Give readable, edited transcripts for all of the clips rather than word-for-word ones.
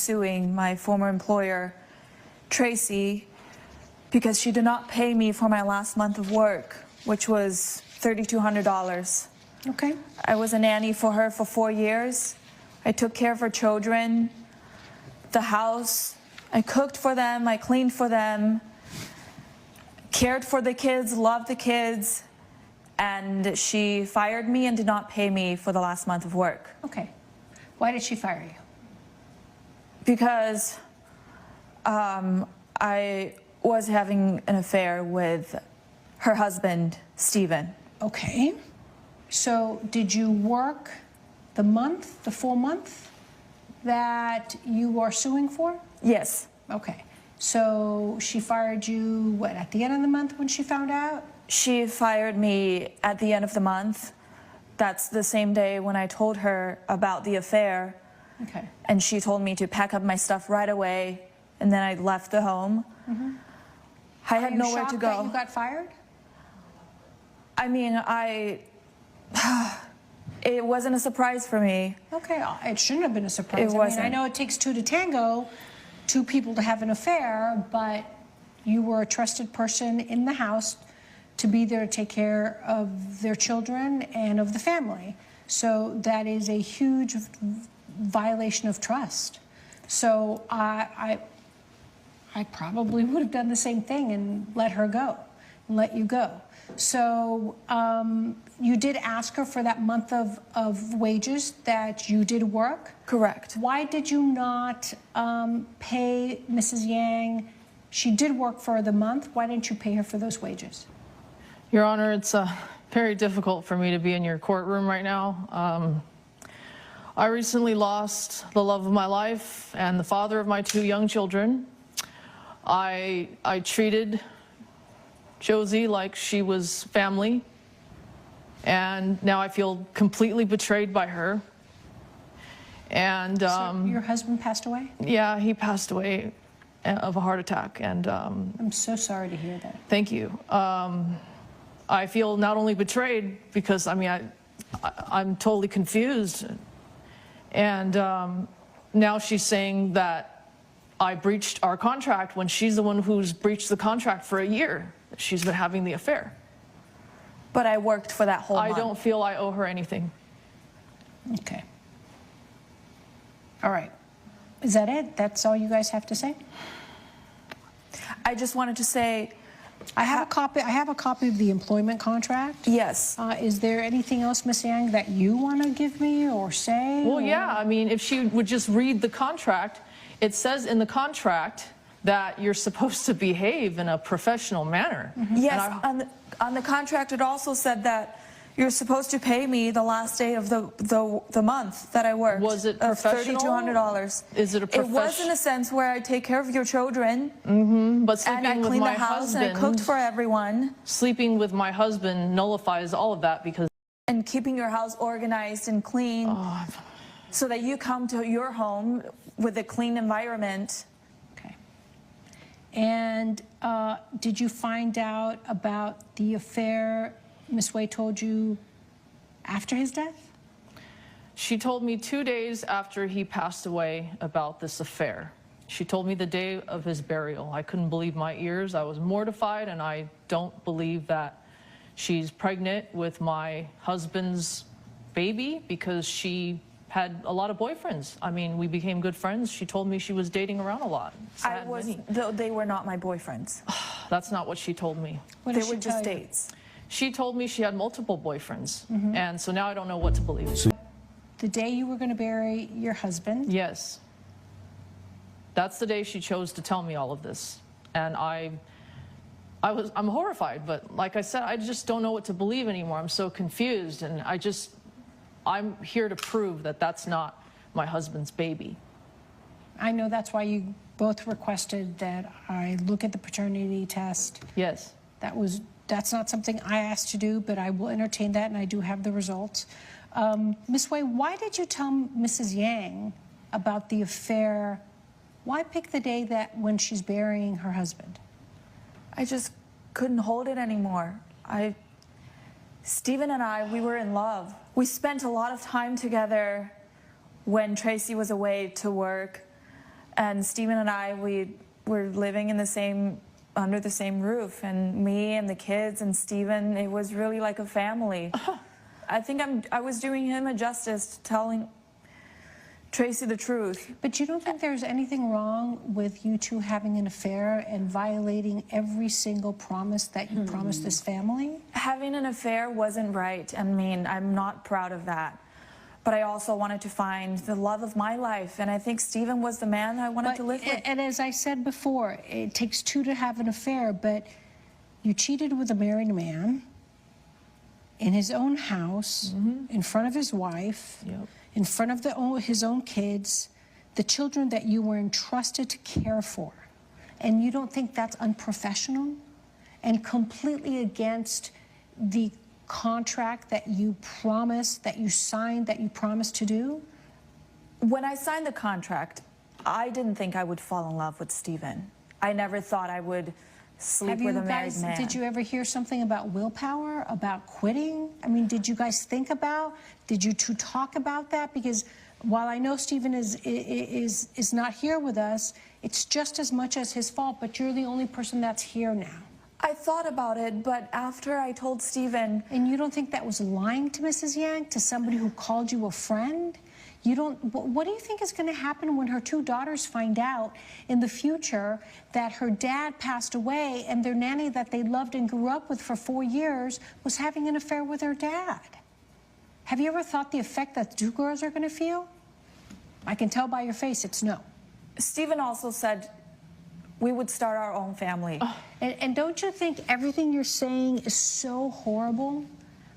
suing my former employer, Tracy, because she did not pay me for my last month of work, which was $3,200. Okay. I was a nanny for her for 4 years. I took care of her children, the house. I cooked for them, I cleaned for them, cared for the kids, loved the kids, and she fired me and did not pay me for the last month of work. Okay. Why did she fire you? Because I was having an affair with her husband, Stephen. Okay. So did you work the month, the full month that you are suing for? Yes. Okay. So she fired you, what, at the end of the month when she found out? She fired me at the end of the month. That's the same day when I told her about the affair. Okay. And she told me to pack up my stuff right away, and then I left the home. Mm-hmm. I had nowhere to go. That you got fired? I mean, it wasn't a surprise for me. Okay, it shouldn't have been a surprise. It wasn't. I mean, I know it takes two to tango, two people to have an affair, but you were a trusted person in the house to be there to take care of their children and of the family. So that is a huge violation of trust. So I probably would have done the same thing and let her go and let you go. So you did ask her for that month of wages that you did work? Correct. Why did you not pay Mrs. Yang? She did work for the month. Why didn't you pay her for those wages? Your Honor, it's very difficult for me to be in your courtroom right now. I recently lost the love of my life and the father of my 2 young children. I treated Josie like she was family, and now I feel completely betrayed by her. And So your husband passed away? yeah, he passed away of a heart attack, and I'm so sorry to hear that. thank you. I feel not only betrayed because, I mean, I'm totally confused. And now she's saying that I breached our contract when she's the one who's breached the contract for a year. She's been having the affair. But I worked for that whole month. I don't feel I owe her anything. Okay. All right. Is that it? That's all you guys have to say? I just wanted to say, I have a copy of the employment contract. yes. Is there anything else, Ms. Yang, that you want to give me or say? Well, or? yeah, I mean, if she would just read the contract, it says in the contract that you're supposed to behave in a professional manner. Mm-hmm. Yes, on the contract it also said that you're supposed to pay me the last day of the month that I worked. Was it professional? $3,200. Is it a It was in a sense where I take care of your children. Mm-hmm. But And I sleeping with cleaned my the house husband, and I cooked for everyone. sleeping with my husband nullifies all of that because And keeping your house organized and clean so that you come to your home with a clean environment. Okay. And did you find out about the affair Ms. Wei told you after his death? she told me 2 days after he passed away about this affair. She told me the day of his burial. I couldn't believe my ears. I was mortified, and I don't believe that she's pregnant with my husband's baby because she had a lot of boyfriends. I mean, we became good friends. She told me she was dating around a lot. They were not my boyfriends. That's not what she told me. What They did were she just tell you? dates. She told me she had multiple boyfriends, and so now I don't know what to believe. The day you were going to bury your husband? Yes. That's the day she chose to tell me all of this. And I'm horrified, but like I said, I just don't know what to believe anymore. I'm so confused, and I'm here to prove that that's not my husband's baby. I know that's why you both requested that I look at the paternity test. Yes. That's not something I asked to do, but I will entertain that, and I do have the results. Ms. Wei, why did you tell Mrs. Yang about the affair? Why pick the day when she's burying her husband? I just couldn't hold it anymore. Stephen and I, we were in love. We spent a lot of time together when Tracy was away to work. And Stephen and I, we were living in the same, under the same roof, and me and the kids and Stephen, it was really like a family. I think I was doing him a justice telling Tracy the truth. But you don't think there's anything wrong with you two having an affair and violating every single promise that you promised this family? Having an affair wasn't right. I mean, I'm not proud of that. But I also wanted to find the love of my life, and I think Stephen was the man I wanted to live with. And as I said before, it takes two to have an affair, but you cheated with a married man in his own house, in front of his wife, in front of his own kids, the children that you were entrusted to care for. And you don't think that's unprofessional and completely against the contract that you promised, that you signed, that you promised to do? When I signed the contract, I didn't think I would fall in love with Stephen. I never thought I would sleep with a married man. Did you ever hear something about willpower, about quitting? I mean, did you guys think about, did you two talk about that? Because while I know Stephen is not here with us, it's just as much as his fault, but you're the only person that's here now. I thought about it, but after I told Stephen... And you don't think that was lying to Mrs. Yang, to somebody who called you a friend? You don't, what do you think is going to happen when her two daughters find out in the future that her dad passed away and their nanny that they loved and grew up with for 4 years was having an affair with her dad? Have you ever thought the effect that the two girls are going to feel? I can tell by your face it's no. Stephen also said we would start our own family. And don't you think everything you're saying is so horrible?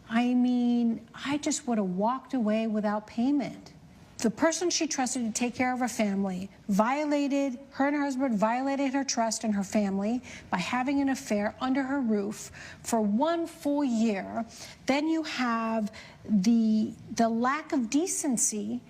I mean, I just would have walked away without payment. The person she trusted to take care of her family violated, her and her husband violated her trust in her family by having an affair under her roof for 1 full year. Then you have the lack of decency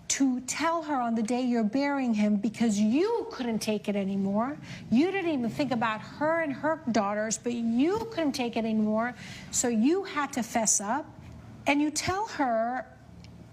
to tell her on the day you're burying him because you couldn't take it anymore. You didn't even think about her and her daughters, but you couldn't take it anymore, so you had to fess up. And you tell her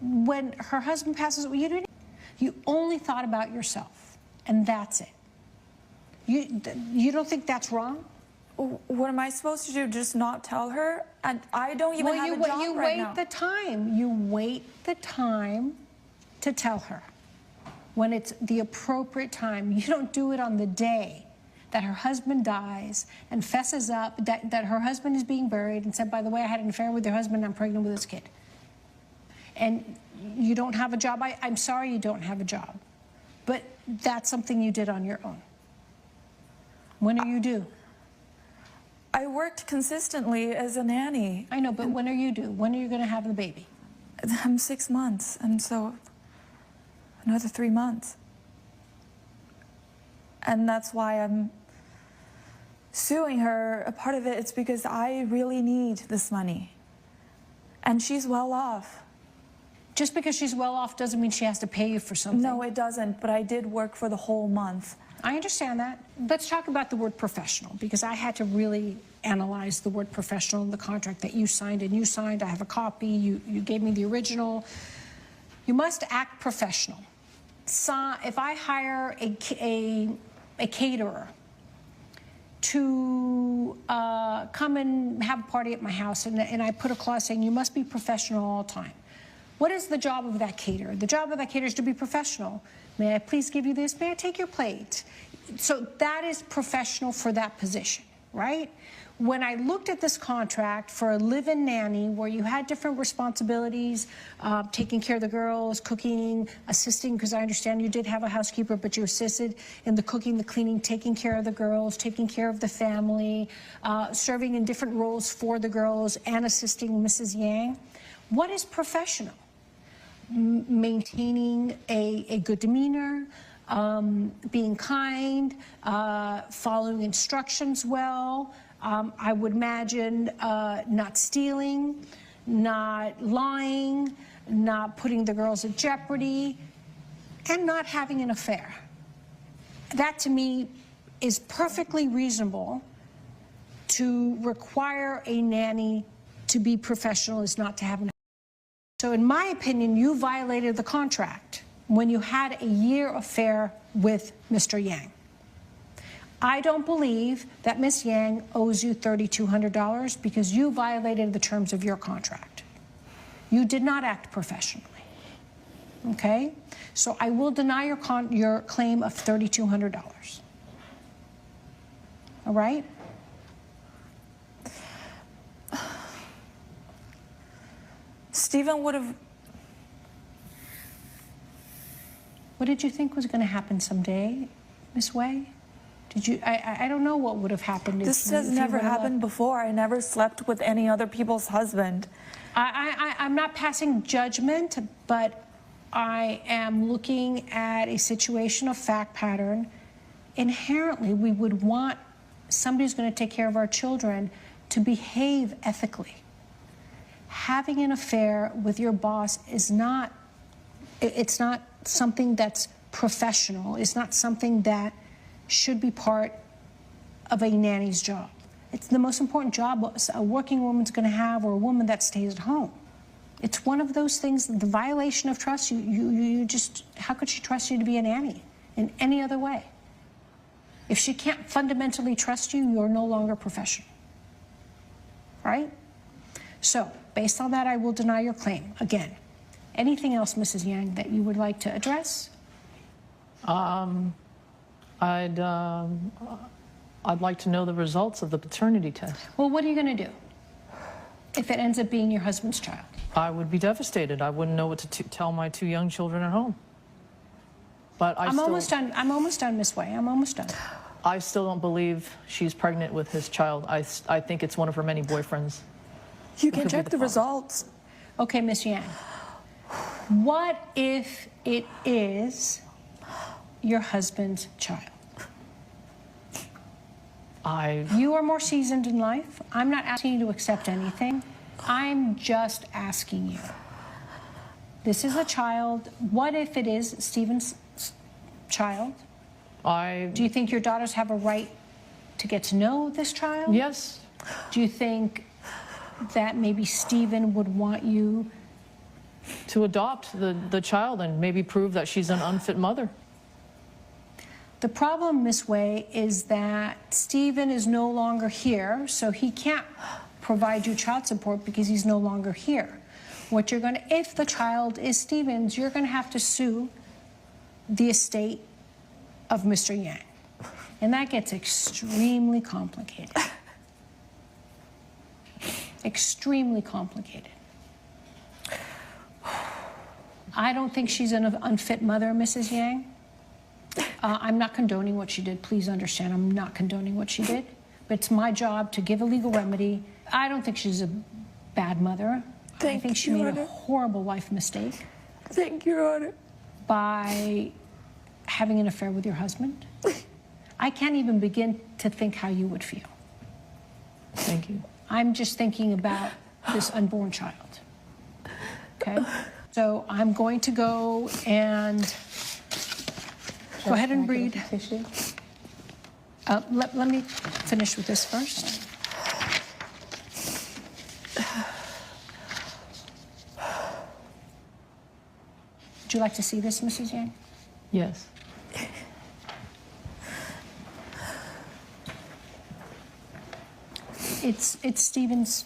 when her husband passes away, you only thought about yourself, and that's it. You don't think that's wrong? What am I supposed to do, just not tell her? And I don't even have a job right now. You wait the time. You wait the time to tell her when it's the appropriate time. You don't do it on the day that her husband dies and fesses up that her husband is being buried and said, by the way, I had an affair with your husband, I'm pregnant with this kid. And you don't have a job. I'm sorry you don't have a job, but that's something you did on your own. When are you due? I worked consistently as a nanny. I know, but when are you due? When are you going to have the baby? I'm 6 months, and so another 3 months. And that's why I'm suing her. A part of it, it's because I really need this money. And she's well off. Just because she's well off doesn't mean she has to pay you for something. No, it doesn't, but I did work for the whole month. I understand that. Let's talk about the word professional, because I had to really analyze the word professional in the contract that you signed, and you signed. I have a copy. You gave me the original. You must act professional. So if I hire a caterer to come and have a party at my house, and I put a clause saying you must be professional all the time. What is the job of that caterer? The job of that caterer is to be professional. May I please give you this? May I take your plate? So that is professional for that position, right? When I looked at this contract for a live-in nanny where you had different responsibilities, taking care of the girls, cooking, assisting, because I understand you did have a housekeeper, but you assisted in the cooking, the cleaning, taking care of the girls, taking care of the family, serving in different roles for the girls, and assisting Mrs. Yang. What is professional? Maintaining a good demeanor, being kind, following instructions well. I would imagine not stealing, not lying, not putting the girls at jeopardy, and not having an affair. That to me is perfectly reasonable. To require a nanny to be professional is not to have an affair. So in my opinion, you violated the contract when you had a year affair with Mr. Yang. I don't believe that Ms. Yang owes you $3,200 because you violated the terms of your contract. You did not act professionally. Okay? So I will deny your claim of $3,200. All right? Stephen would have... What did you think was going to happen someday, Ms. Way? Did you? I don't know what would have happened. This has never happened before. I never slept with any other people's husband. I'm not passing judgment, but I am looking at a situation of fact pattern. Inherently, we would want somebody who's going to take care of our children to behave ethically. Having an affair with your boss is not, it's not something that's professional. It's not something that should be part of a nanny's job. It's the most important job a working woman's going to have, or a woman that stays at home. It's one of those things, the violation of trust. You just, how could she trust you to be a nanny in any other way? If she can't fundamentally trust you, you're no longer professional. Right? So, based on that, I will deny your claim. Again, anything else, Mrs. Yang, that you would like to address? I'd like to know the results of the paternity test. Well, what are you going to do if it ends up being your husband's child? I would be devastated. I wouldn't know what to tell my 2 young children at home. But I'm almost done. I'm almost done, Miss Way. I'm almost done. I still don't believe she's pregnant with his child. I think it's one of her many boyfriends. You can check the results. Okay, Miss Yang. What if it is your husband's child? You are more seasoned in life. I'm not asking you to accept anything. I'm just asking you. This is a child. What if it is Stephen's child? Do you think your daughters have a right to get to know this child? Yes. Do you think that maybe Stephen would want you to adopt the child and maybe prove that she's an unfit mother? The problem, Miss Way, is that Stephen is no longer here, so he can't provide you child support because he's no longer here. What you're going to, if the child is Stephen's, you're going to have to sue the estate of Mr. Yang. And that gets extremely complicated. Extremely complicated. I don't think she's an unfit mother, Mrs. Yang. I'm not condoning what she did. Please understand, I'm not condoning what she did. But it's my job to give a legal remedy. I don't think she's a bad mother. I think she made a horrible life mistake. Thank you, Your Honor. By having an affair with your husband. I can't even begin to think how you would feel. Thank you. I'm just thinking about this unborn child. Okay? So I'm going to go and go ahead and read. Let me finish with this first. Would you like to see this, Mrs. Yang? Yes. It's Stephen's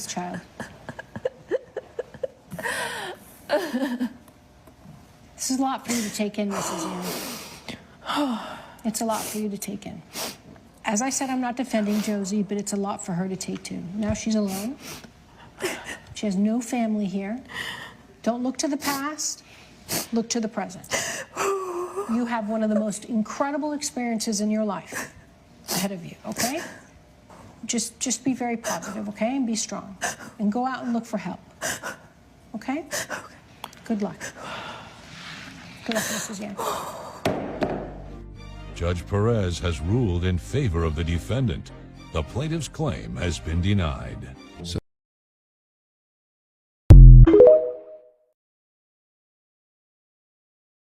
child. This is a lot for you to take in, Mrs. Yang. It's a lot for you to take in. As I said, I'm not defending Josie, but it's a lot for her to take too. Now she's alone. She has no family here. Don't look to the past, look to the present. You have one of the most incredible experiences in your life ahead of you, okay? Just be very positive, okay? And be strong. And go out and look for help. Okay? Good luck. Good luck, Mrs. Yang. Judge Perez has ruled in favor of the defendant. The plaintiff's claim has been denied. So